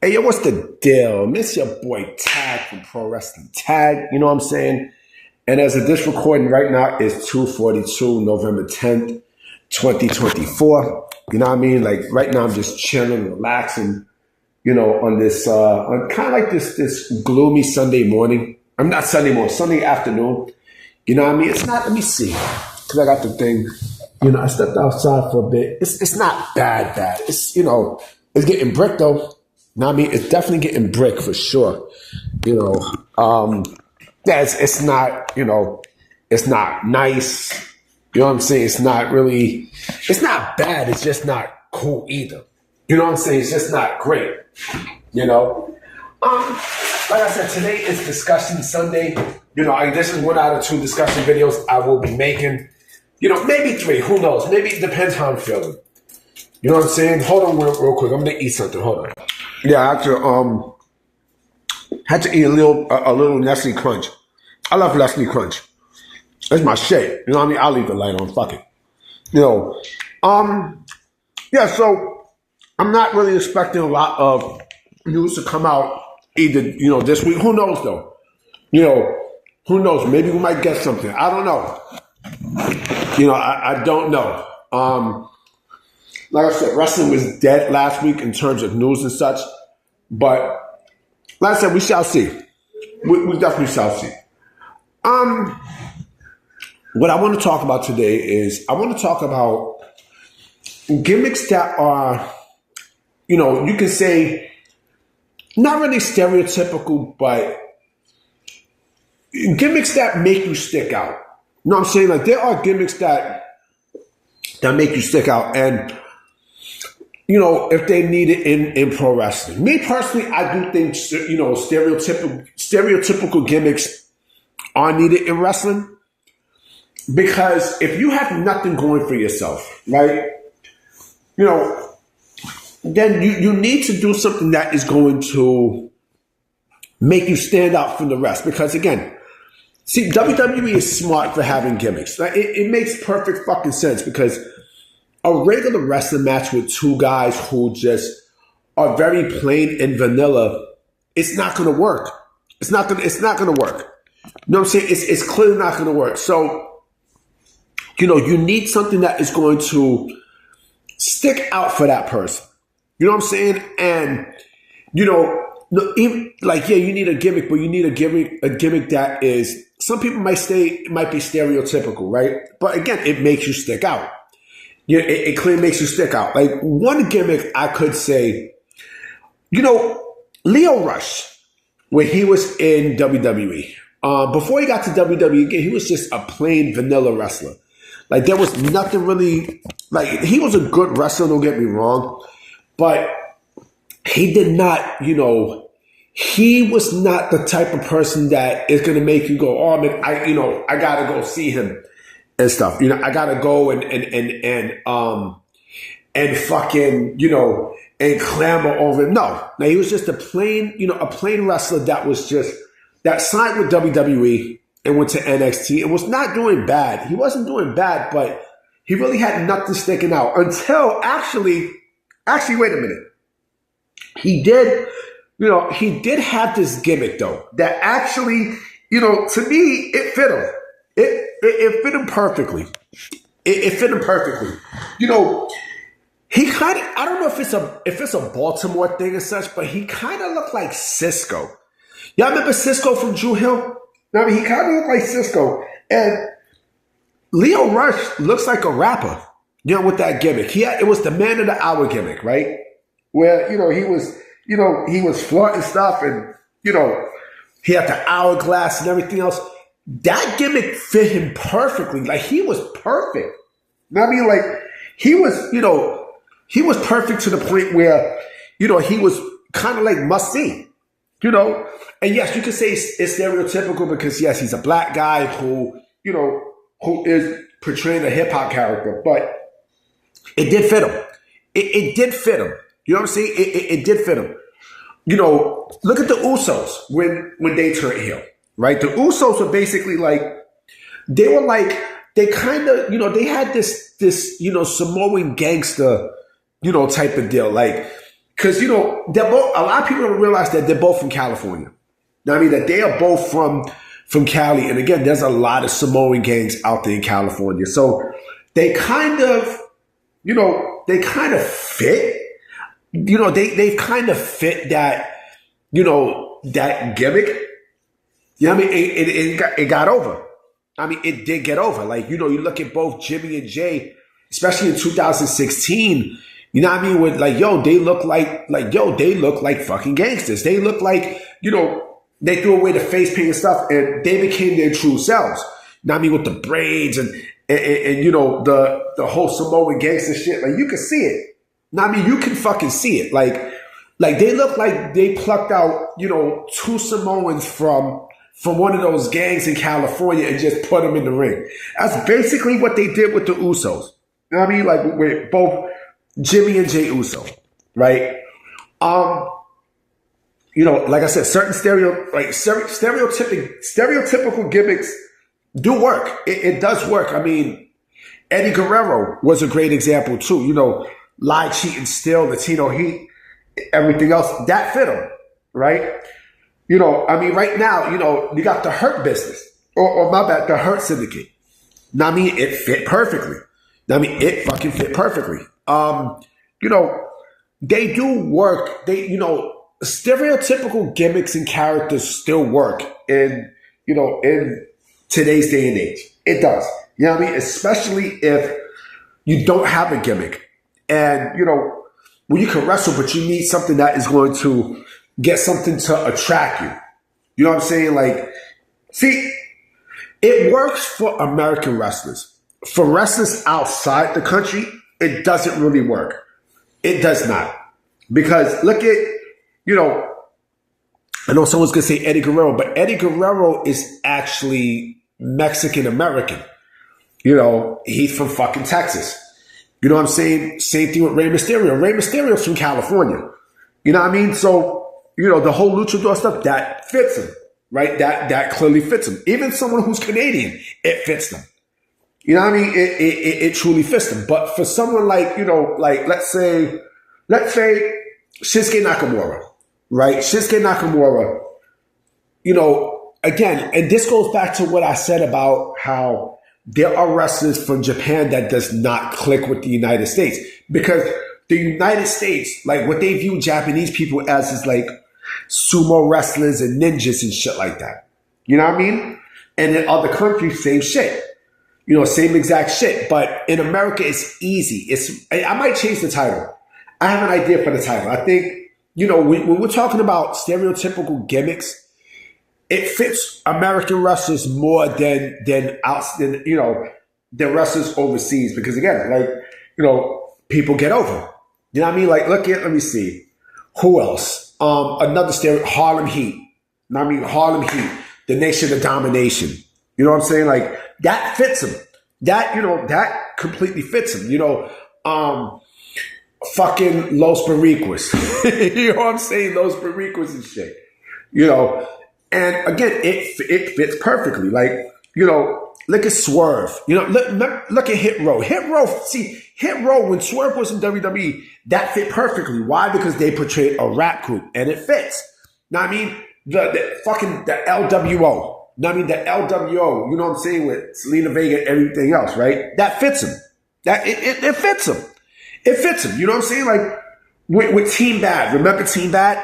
Hey, yo, what's the deal? Miss your boy Tag from Pro Wrestling Tag, you know what I'm saying? And as of this recording right now is 2:42, November 10th, 2024. You know what I mean? Like right now I'm just chilling, relaxing, you know, on this, on kind of like this gloomy Sunday morning. I'm not Sunday morning, Sunday afternoon. You know what I mean? It's not, let me see, because I got the thing, you know, I stepped outside for a bit. It's not bad. It's, you know, it's getting brick though. You know what I mean? It's definitely getting brick for sure. You know, yeah, it's not, you know, it's not nice. You know what I'm saying? It's not really, it's not bad. It's just not cool either. You know what I'm saying? It's just not great. You know? Like I said, today is Discussion Sunday. You know, this is one out of two discussion videos I will be making. You know, maybe three. Who knows? Maybe it depends how I'm feeling. You know what I'm saying? Hold on real quick. I'm going to eat something. Hold on. Yeah, I had to eat a little Nestle Crunch. I love Nestle Crunch. It's my shit. You know what I mean? I'll leave the light on. Fuck it. You know, yeah, so I'm not really expecting a lot of news to come out either, you know, this week. Who knows, though? You know, who knows? Maybe we might get something. I don't know. You know, I don't know. Like I said, wrestling was dead last week in terms of news and such. But like I said, we shall see. We definitely shall see. What I want to talk about today is I want to talk about gimmicks that are, you know, you can say not really stereotypical, but gimmicks that make you stick out. You know what I'm saying? Like there are gimmicks that make you stick out, and you know, if they need it in pro wrestling. Me personally, I do think, you know, stereotypical gimmicks are needed in wrestling, because if you have nothing going for yourself, right, you know, then you need to do something that is going to make you stand out from the rest. Because again, see, WWE is smart for having gimmicks. Like, it makes perfect fucking sense, because a regular wrestling match with two guys who just are very plain and vanilla, it's not going to work. It's not going to work. You know what I'm saying? It's clearly not going to work. So, you know, you need something that is going to stick out for that person. You know what I'm saying? And, you know, even like, yeah, you need a gimmick, but you need a gimmick that is, some people might be stereotypical, right? But again, it makes you stick out. Yeah, it clearly makes you stick out. Like one gimmick I could say, you know, Lio Rush, when he was in WWE, before he got to WWE again, he was just a plain vanilla wrestler. Like there was nothing really, like he was a good wrestler, don't get me wrong, but he did not, you know, he was not the type of person that is going to make you go, oh man, I gotta go see him and stuff. You know, I gotta go and fucking, you know, and clamor over him. No, he was just a plain wrestler that signed with WWE and went to NXT and was not doing bad. He wasn't doing bad, but he really had nothing sticking out until actually, wait a minute. He did have this gimmick though, that actually, you know, to me, it fit him. It fit him perfectly. It fit him perfectly. You know, he kind of, I don't know if it's a Baltimore thing and such, but he kind of looked like Cisco. Y'all remember Cisco from Drew Hill? I mean, he kind of looked like Cisco. And Lio Rush looks like a rapper, you know, with that gimmick. It was the man of the hour gimmick, right? Where, you know, he was flaunting stuff and, you know, he had the hourglass and everything else. That gimmick fit him perfectly. Like he was perfect. You know what I mean? Like he was, you know, he was perfect to the point where, you know, he was kind of like must see, you know? And yes, you could say it's stereotypical because yes, he's a black guy who, you know, who is portraying a hip hop character, but it did fit him. It did fit him. You know what I'm saying? It did fit him. You know, look at the Usos when they turned heel. Right? The Usos were basically like, they kind of, you know, they had this, you know, Samoan gangster, you know, type of deal. Like, because, you know, they're both, a lot of people don't realize that they're both from California. I mean, that they are both from Cali. And again, there's a lot of Samoan gangs out there in California. So they kind of, you know, they kind of fit, you know, they've kind of fit that, you know, that gimmick. You know what I mean? It got over. I mean, it did get over. Like, you know, you look at both Jimmy and Jay, especially in 2016, you know what I mean? With like, yo, they look like fucking gangsters. They look like, you know, they threw away the face paint and stuff, and they became their true selves. You know what I mean? With the braids and you know, the whole Samoan gangster shit. Like, you can see it. You know what I mean? You can fucking see it. Like they look like they plucked out, you know, two Samoans from one of those gangs in California and just put them in the ring. That's basically what they did with the Usos. You know what I mean? Like with both Jimmy and Jay Uso, right? You know, like I said, certain stereotypical gimmicks do work. It does work. I mean, Eddie Guerrero was a great example too. You know, lie, cheat, and steal, Latino heat, everything else, that fit him, right? You know, I mean, right now, you know, you got the Hurt business, or my bad, the Hurt Syndicate. Now, I mean, it fit perfectly. I mean, it fucking fit perfectly. You know, they do work. They, you know, stereotypical gimmicks and characters still work in, you know, in today's day and age. It does. You know what I mean? Especially if you don't have a gimmick. And, you know, when you can wrestle, but you need something that is going to get something to attract you. You know what I'm saying? Like, see, it works for American wrestlers. For wrestlers outside the country, it doesn't really work. It does not. Because look at, you know, I know someone's going to say Eddie Guerrero, but Eddie Guerrero is actually Mexican-American. You know, he's from fucking Texas. You know what I'm saying? Same thing with Rey Mysterio. Rey Mysterio's from California. You know what I mean? So, you know, the whole luchador stuff, that fits him, right? That clearly fits him. Even someone who's Canadian, it fits them. You know what I mean? It truly fits them. But for someone like, you know, like, let's say Shinsuke Nakamura, right? Shinsuke Nakamura, you know, again, and this goes back to what I said about how there are wrestlers from Japan that does not click with the United States, because the United States, like what they view Japanese people as is like sumo wrestlers and ninjas and shit like that. You know what I mean? And in other countries, same shit. You know, same exact shit. But in America, it's easy. I might change the title. I have an idea for the title. I think, you know, when we're talking about stereotypical gimmicks, it fits American wrestlers more than you know, than wrestlers overseas. Because again, like, you know, people get over. You know what I mean? Like, let me see. Who else? Another Harlem Heat. You know what I mean? Harlem Heat, the Nation of Domination. You know what I'm saying? Like, that fits him. That, you know, that completely fits him. You know, fucking Los Boricuas. You know what I'm saying? Los Boricuas and shit. You know, and again, it fits perfectly. Like, you know, look at Swerve. You know, look at Hit Row. Hit Row, when Swerve was in WWE, that fit perfectly. Why? Because they portrayed a rap group, and it fits. Now, I mean, the LWO. I mean, the LWO, you know what I'm saying, with Selena Vega and everything else, right? That fits him. It fits him. It fits him. You know what I'm saying? Like, with Team Bad. Remember Team Bad?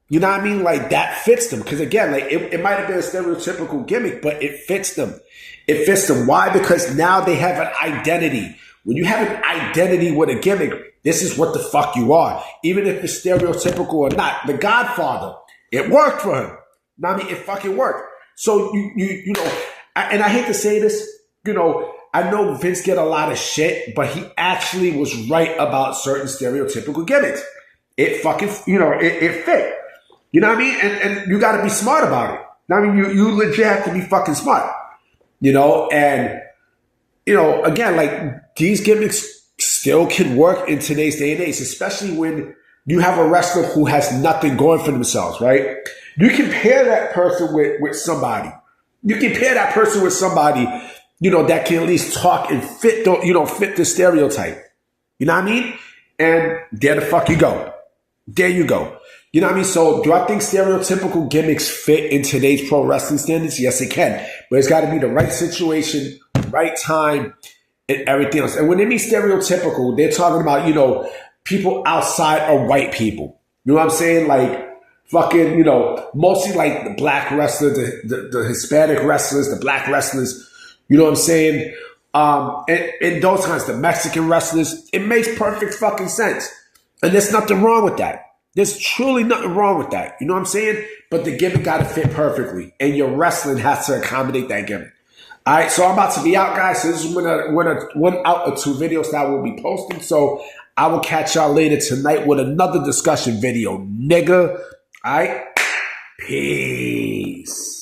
You know what I mean? Like, that fits them. Because again, like, it might have been a stereotypical gimmick, but it fits them. It fits them. Why? Because now they have an identity. When you have an identity with a gimmick, this is what the fuck you are. Even if it's stereotypical or not. The Godfather, it worked for him. I mean, it fucking worked. So, you know, and I hate to say this, you know, I know Vince get a lot of shit, but he actually was right about certain stereotypical gimmicks. It fucking, you know, it fit. You know what I mean? And you got to be smart about it. I mean, you legit have to be fucking smart, you know? And, you know, again, like, these gimmicks still can work in today's day and age, especially when you have a wrestler who has nothing going for themselves, right? You can pair that person with somebody. You can pair that person with somebody, you know, that can at least talk and fit the stereotype. You know what I mean? And there the fuck you go. There you go. You know what I mean? So do I think stereotypical gimmicks fit in today's pro wrestling standards? Yes, it can. But it's got to be the right situation, right time, and everything else. And when they mean stereotypical, they're talking about, you know, people outside of white people. You know what I'm saying? Like fucking, you know, mostly like the black wrestlers, the Hispanic wrestlers, the black wrestlers. You know what I'm saying? And those kinds, the Mexican wrestlers. It makes perfect fucking sense. And there's nothing wrong with that. There's truly nothing wrong with that. You know what I'm saying? But the gimmick got to fit perfectly. And your wrestling has to accommodate that gimmick. All right, so I'm about to be out, guys. So this is one out of two videos that I will be posting. So I will catch y'all later tonight with another discussion video, nigga. All right? Peace.